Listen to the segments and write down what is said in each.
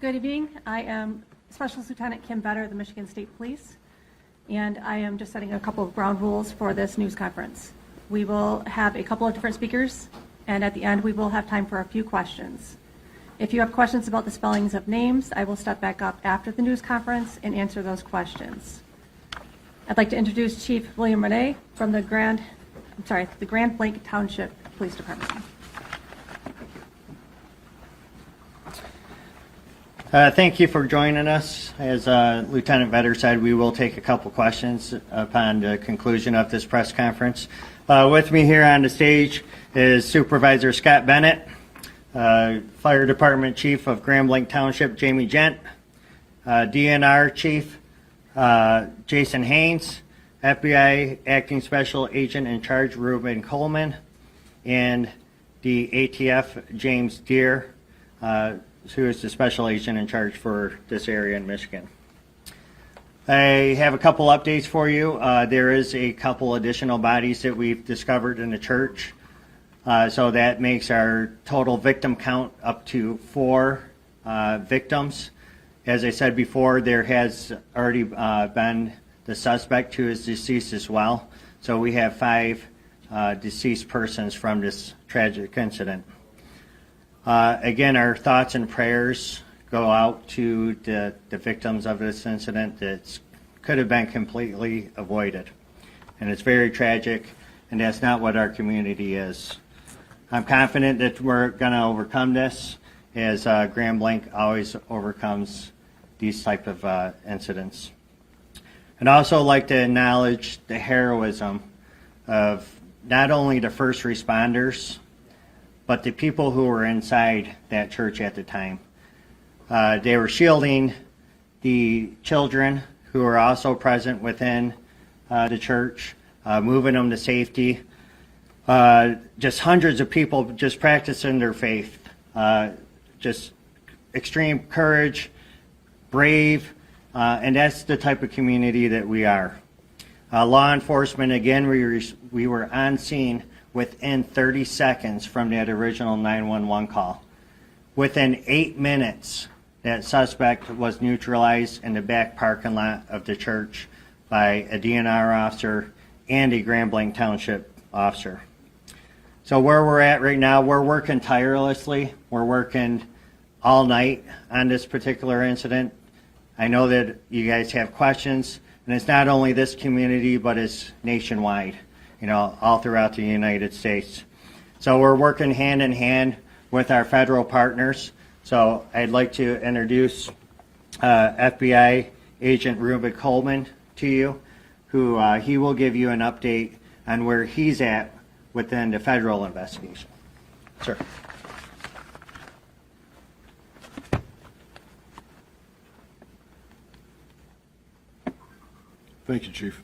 Good evening. I am Special Lieutenant Kim Better of the Michigan State Police, and I am just setting a couple of ground rules for this news conference. We will have a couple of different speakers, and at the end we will have time for a few questions. If you have questions about the spellings of names, I will step back up after the news conference and answer those questions. I'd like to introduce Chief William Renye from the Grand Blanc Township Police Department. Thank you for joining us. As Lieutenant Vetter said, we will take a couple questions upon the conclusion of this press conference. With me here on the stage is Supervisor Scott Bennett, Fire Department Chief of Grand Blanc Township, Jamie Gent, DNR Chief, Jason Haynes, FBI Acting Special Agent in Charge, Ruben Coleman, and the ATF, James Deere, who is the Special Agent in charge for this area in Michigan. I have a couple updates for you. There is a couple additional bodies that we've discovered in the church. So that makes our total victim count up to 4 victims. As I said before, there has already been the suspect who is deceased as well. So we have 5 deceased persons from this tragic incident. Again, our thoughts and prayers go out to the victims of this incident that could have been completely avoided. And it's very tragic, and that's not what our community is. I'm confident that we're going to overcome this, as Grand Blanc always overcomes these type of incidents. I'd also like to acknowledge the heroism of not only the first responders, but the people who were inside that church at the time. They were shielding the children who were also present within the church, moving them to safety. Just hundreds of people just practicing their faith. Just extreme courage, brave, and that's the type of community that we are. Law enforcement, again, we were on scene within 30 seconds from that original 911 call. Within 8 minutes, that suspect was neutralized in the back parking lot of the church by a DNR officer and a Grand Blanc Township officer. So where we're at right now, we're working tirelessly. We're working all night on this particular incident. I know that you guys have questions, and it's not only this community, but it's nationwide, all throughout the United States. So we're working hand in hand with our federal partners. So I'd like to introduce FBI Agent Ruben Coleman to you, who he will give you an update on where he's at within the federal investigation. Sir. Thank you, Chief.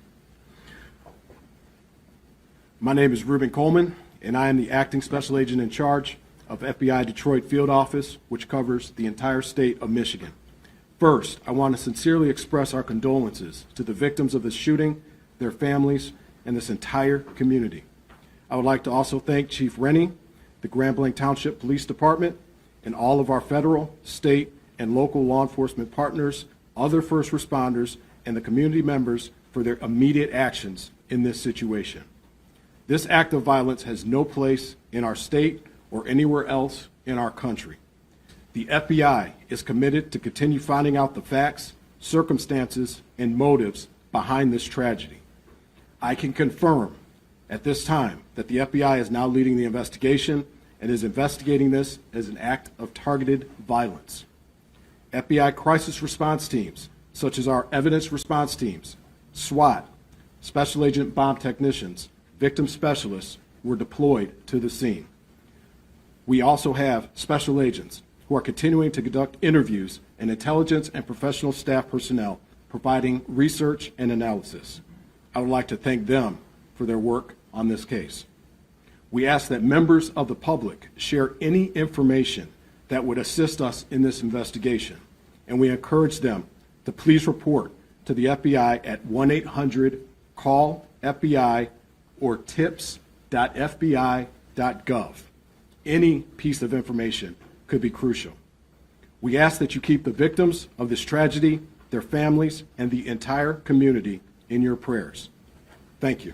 My name is Ruben Coleman, and I am the Acting Special Agent in charge of FBI Detroit Field Office, which covers the entire state of Michigan. First, I want to sincerely express our condolences to the victims of this shooting, their families, and this entire community. I would like to also thank Chief Renye, the Grand Blanc Township Police Department, and all of our federal, state, and local law enforcement partners, other first responders, and the community members for their immediate actions in this situation. This act of violence has no place in our state or anywhere else in our country. The FBI is committed to continue finding out the facts, circumstances, and motives behind this tragedy. I can confirm at this time that the FBI is now leading the investigation and is investigating this as an act of targeted violence. FBI crisis response teams, such as our evidence response teams, SWAT, Special Agent Bomb Technicians, victim specialists were deployed to the scene. We also have special agents who are continuing to conduct interviews and intelligence and professional staff personnel providing research and analysis. I would like to thank them for their work on this case. We ask that members of the public share any information that would assist us in this investigation, and we encourage them to please report to the FBI at 1-800-CALL-FBI or tips.fbi.gov. Any piece of information could be crucial. We ask that you keep the victims of this tragedy, their families, and the entire community in your prayers. Thank you.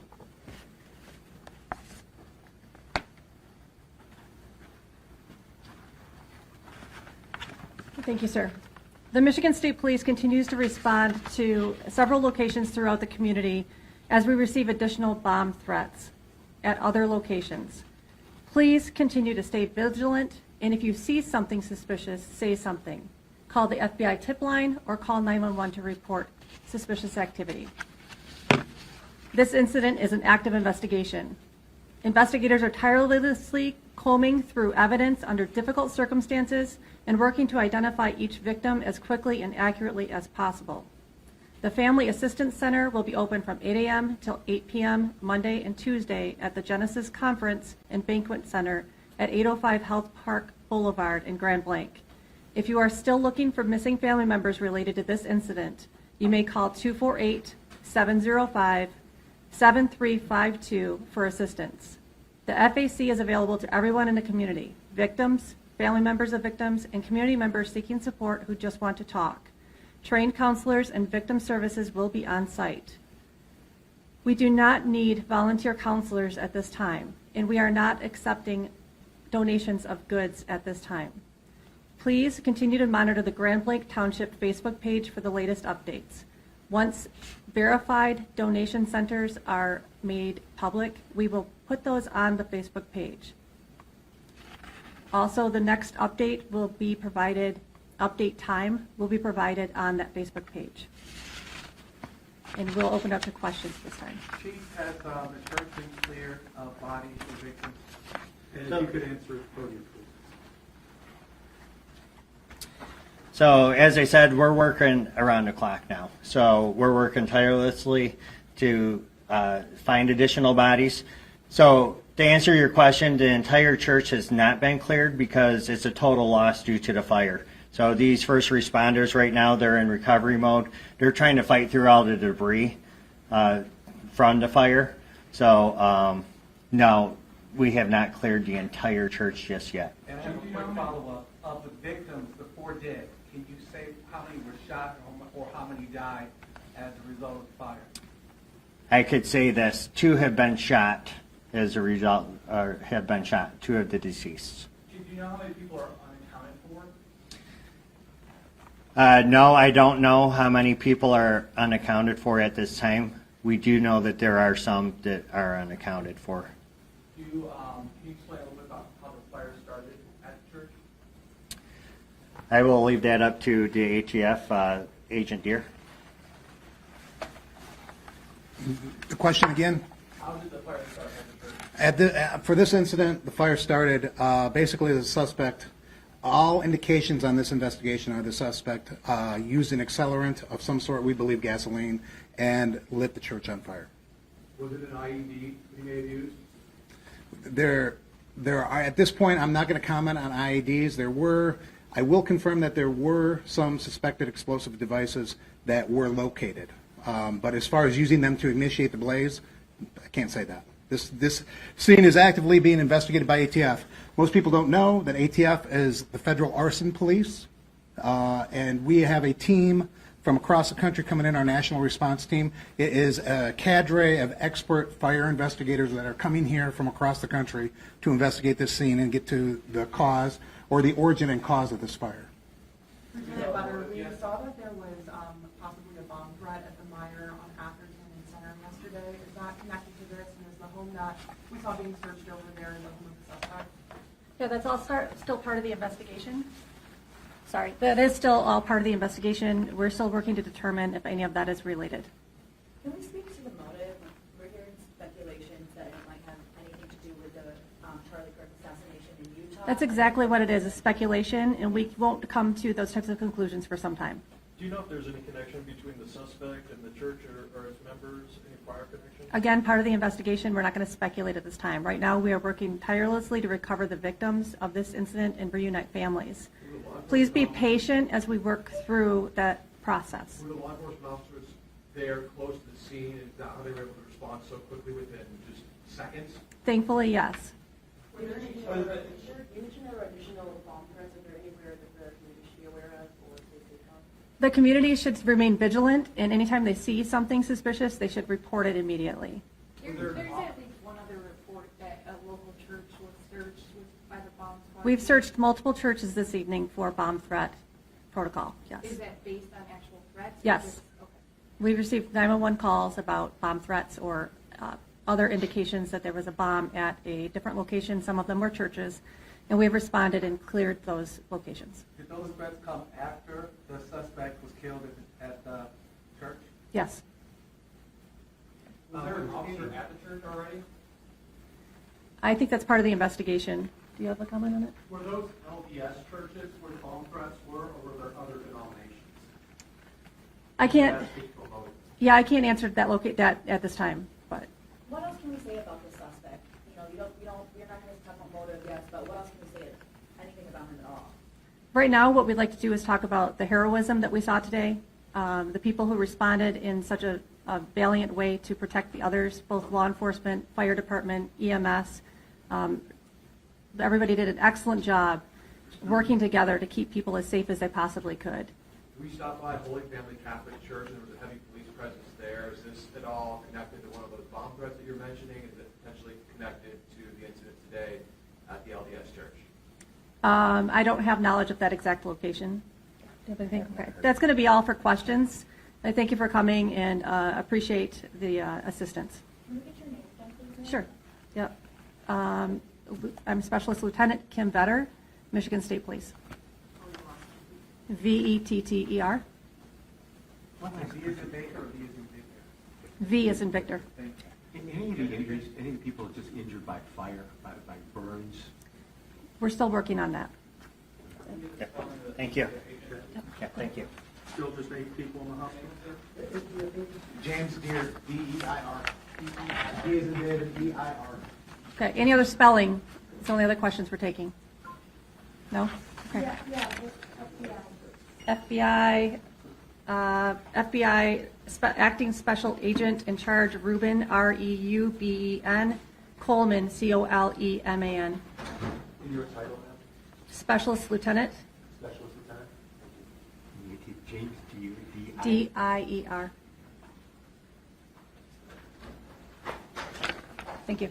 Thank you, sir. The Michigan State Police continues to respond to several locations throughout the community as we receive additional bomb threats at other locations. Please continue to stay vigilant, and if you see something suspicious, say something. Call the FBI tip line or call 911 to report suspicious activity. This incident is an active investigation. Investigators are tirelessly combing through evidence under difficult circumstances and working to identify each victim as quickly and accurately as possible. The Family Assistance Center will be open from 8 a.m. till 8 p.m. Monday and Tuesday at the Genesis Conference and Banquet Center at 805 Health Park Boulevard in Grand Blanc. If you are still looking for missing family members related to this incident, you may call 248-705-7352 for assistance. The FAC is available to everyone in the community, victims, family members of victims, and community members seeking support who just want to talk. Trained counselors and victim services will be on site. We do not need volunteer counselors at this time, and we are not accepting donations of goods at this time. Please continue to monitor the Grand Blanc Township Facebook page for the latest updates. Once verified donation centers are made public, we will put those on the Facebook page. Also, the next update will be provided, update time will be provided on that Facebook page. And we'll open up to questions this time. Chief, has the church been clear of bodies or victims? And if you could answer it, podium, please. So as I said, we're working around the clock now. So we're working tirelessly to find additional bodies. So to answer your question, the entire church has not been cleared because it's a total loss due to the fire. So these first responders right now, they're in recovery mode. They're trying to fight through all the debris from the fire. So no, we have not cleared the entire church just yet. And I have a quick follow-up. Of the victims, the 4 dead, can you say how many were shot or how many died as a result of the fire? I could say this: 2 have been shot as a result, or have been shot. 2 of the deceased. Do you know how many people are unaccounted for? No, I don't know how many people are unaccounted for at this time. We do know that there are some that are unaccounted for. Can you explain a little bit about how the fire started at the church? I will leave that up to the ATF Agent Deere. The question again? How did the fire start at the church? For this incident, the fire started basically the suspect. All indications on this investigation are the suspect used an accelerant of some sort, we believe gasoline, and lit the church on fire. Was it an IED he may have used? There are, at this point, I'm not going to comment on IEDs. I will confirm that there were some suspected explosive devices that were located. But as far as using them to initiate the blaze, I can't say that. This scene is actively being investigated by ATF. Most people don't know that ATF is the federal arson police, and we have a team from across the country coming in, our national response team. It is a cadre of expert fire investigators that are coming here from across the country to investigate this scene and get to the cause or the origin and cause of this fire. Lieutenant Butter, we saw that there was possibly a bomb threat at the Meyer on Atherton and Center yesterday. Is that connected to this? And is the home that we saw being searched over there the home of the suspect? Yeah, that's all still part of the investigation. Sorry, that is still all part of the investigation. We're still working to determine if any of that is related. Can we speak to the motive? We're hearing speculations that it might have anything to do with the Charlie Kirk assassination in Utah. That's exactly what it is, a speculation, and we won't come to those types of conclusions for some time. Do you know if there's any connection between the suspect and the church or its members, any prior connection? Again, part of the investigation, we're not going to speculate at this time. Right now, we are working tirelessly to recover the victims of this incident and reunite families. Please be patient as we work through that process. Were the law enforcement officers there close to the scene, and how they were able to respond so quickly within just seconds? Thankfully, yes. Were there any additional bomb threats? Are there anywhere that the community should be aware The community should remain vigilant, and anytime they see something suspicious, they should report it immediately. There's at least one other report that a local church was searched by the bomb squad. We've searched multiple churches this evening for bomb threat protocol, yes. Is that based on actual threats? or Yes. just- Okay. We've received 911 calls about bomb threats or other indications that there was a bomb at a different location. Some of them were churches, and we've responded and cleared those locations. Did those threats come after the suspect was killed at the church? Yes. Was there an officer at the church already? I think that's part of the investigation. Do you have a comment on it? Were those LDS churches where the bomb threats were, or were there other denominations? I can't, That speak to a motive. yeah, I can't answer that at this time, but What else can we say about the suspect? You know, we're not going to talk about motive yet, but what else can we say, anything about him at all? right now, what we'd like to do is talk about the heroism that we saw today, the people who responded in such a valiant way to protect the others, both law enforcement, fire department, EMS. Everybody did an excellent job working together to keep people as safe as they possibly could. We stopped by Holy Family Catholic Church, and there was a heavy police presence there. Is this at all connected to one of those bomb threats that you're mentioning? Is it potentially connected to the incident today at the LDS church? I don't have knowledge of that exact location. Do you have anything? Okay. That's going to be all for questions. I thank you for coming and appreciate the assistance. Can we get your name again, please? ma'am? Sure. Yep. I'm Specialist Lieutenant Kim Vetter, Michigan State Police. VETTER. V is in Baker or V is in Victor? V is in Victor. Thank you. Any of the injuries, any of the people just injured by fire, by burns? We're still working on that. Yeah. Thank you. Yeah, thank you. Still just 8 people in the hospital? James Deere, D-E-I-R. D is in David, E-I-R. Okay. Any other spelling? It's the only other questions we're taking. No? Okay. FBI, Acting Special Agent in Charge, Reuben, R-E-U-B-E-N, Coleman, C-O-L-E-M-A-N. In your title, ma'am? Specialist Lieutenant, Specialist Lieutenant? James, D-I? D-I-E-R. Thank you.